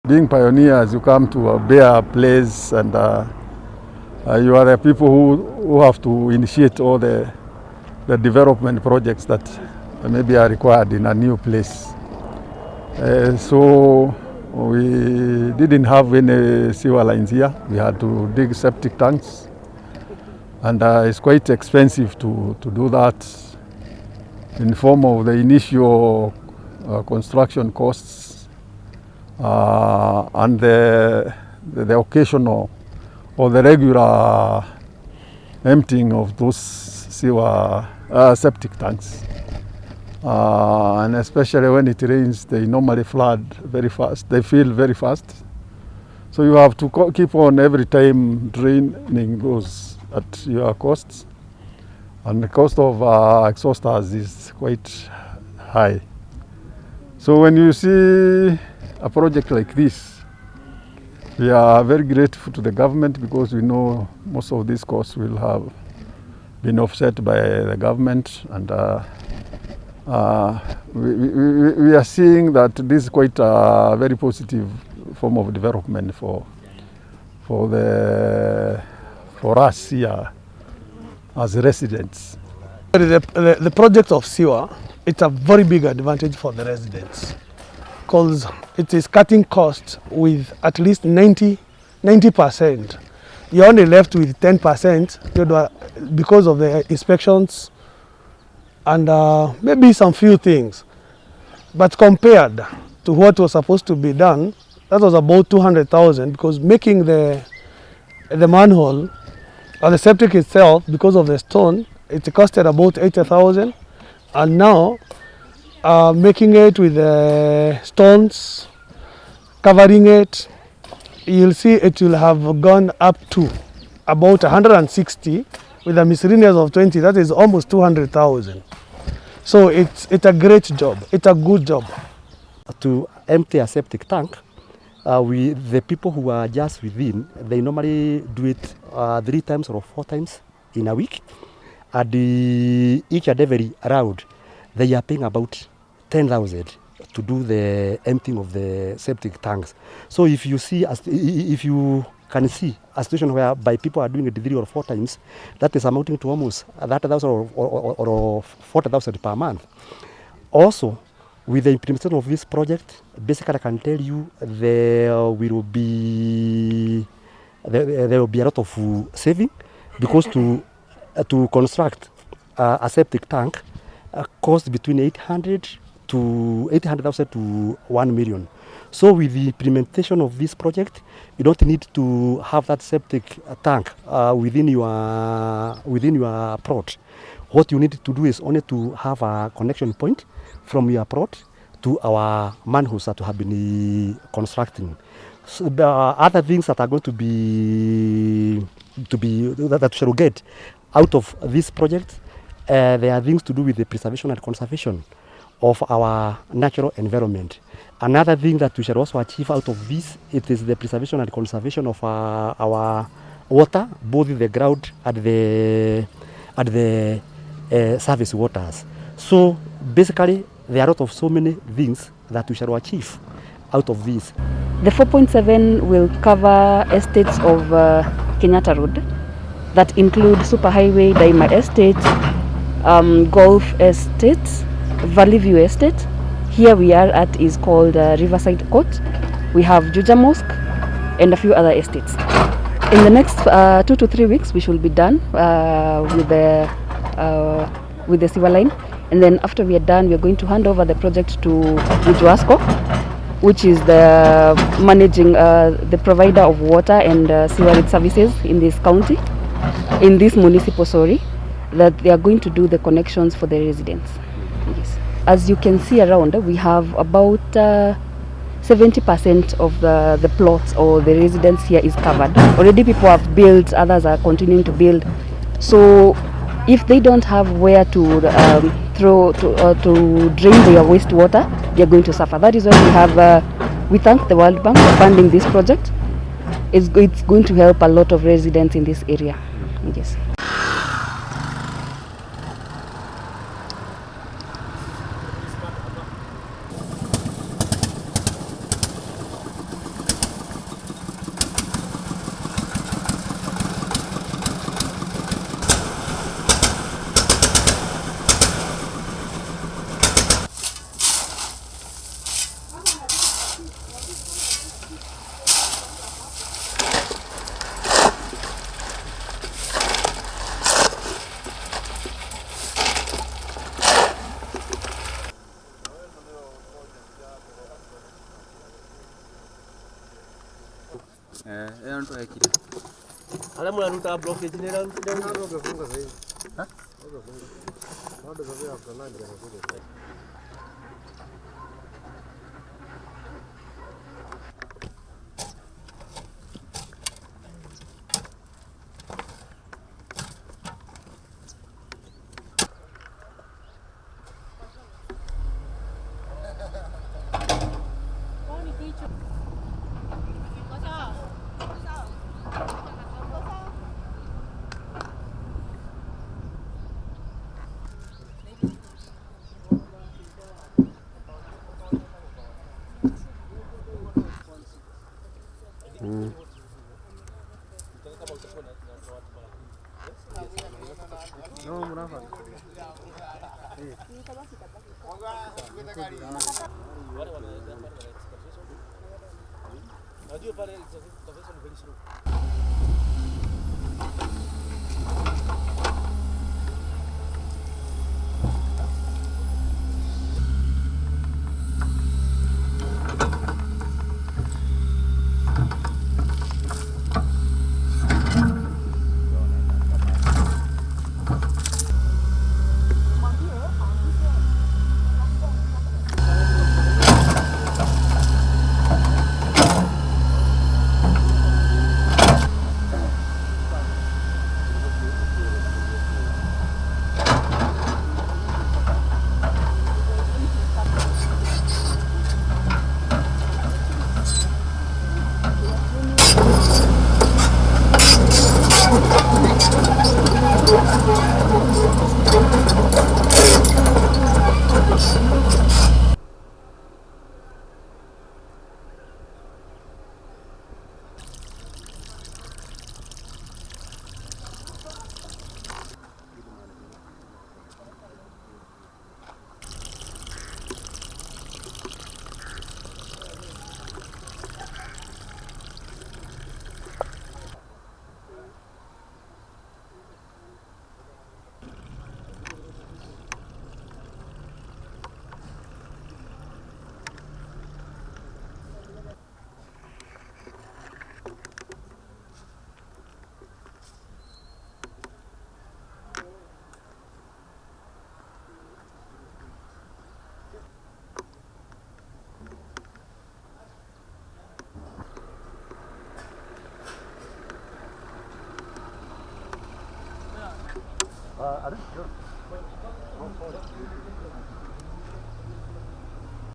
Being pioneers, you come to a bare place and you are the people who have to initiate all the development projects that maybe are required in a new place. So we didn't have any sewer lines here. We had to dig septic tanks, and it's quite expensive to do that in form of the initial construction costs and the occasional or the regular emptying of those sewer septic tanks. And especially when it rains, they normally flood very fast. They fill very fast. So you have to keep on every time draining those at your costs. And the cost of exhausters is quite high. So when you see a project like this, we are very grateful to the government because we know most of these costs will have been offset by the government, and we are seeing that this is quite a very positive form of development for us here as residents. The project of sewer, it's a very big advantage for the residents because it is cutting costs with at least 90%. You're only left with 10% because of the inspections and maybe some few things. But compared to what was supposed to be done, that was about 200,000, because making the manhole or the septic itself, because of the stone, it costed about 80,000, and now making it with the stones, covering it, you'll see it will have gone up to about 160 with a miscellaneous of 20. That is almost 200,000. So it's a great job. It's a good job. To empty a septic tank, the people who are just within, they normally do it 3 times or 4 times in a week. At each and every round, they are paying about 10,000 to do the emptying of the septic tanks. So if you can see a situation whereby people are doing it 3 or 4 times, that is amounting to almost 30,000 or 40,000 per month. Also, with the implementation of this project, basically I can tell you there will be a lot of saving, because to construct a septic tank costs between 800,000 to 1 million. So with the implementation of this project, you don't need to have that septic tank within your plot. What you need to do is only to have a connection point from your plot to our manholes that we have been constructing. So the other things that are going that we shall get out of this project, there are things to do with the preservation and conservation of our natural environment. Another thing that we shall also achieve out of this, it is the preservation and conservation of our water, both in the ground and the surface waters. So basically, there are so many things that we shall achieve out of this. The 4.7 will cover estates of Kenyatta Road that include Superhighway, Daima Estate, Golf Estate, Valley View Estate. Here we are at is called Riverside Court. We have Juja Mosque and a few other estates. In the next 2 to 3 weeks, we should be done with the sewer line. And then after we are done, we are going to hand over the project to Juasco, which is the managing, the provider of water and sewerage services in this county, in this municipal, that they are going to do the connections for the residents. Yes. As you can see around, we have about 70% of the plots or the residents here is covered. Already people have built, others are continuing to build. So if they don't have where to drain their wastewater, they are going to suffer. That is why we thank the World Bank for funding this project. It's going to help a lot of residents in this area. Yes. Eo ndo ekire. Ala mnaruta blockage ni round down. Ha?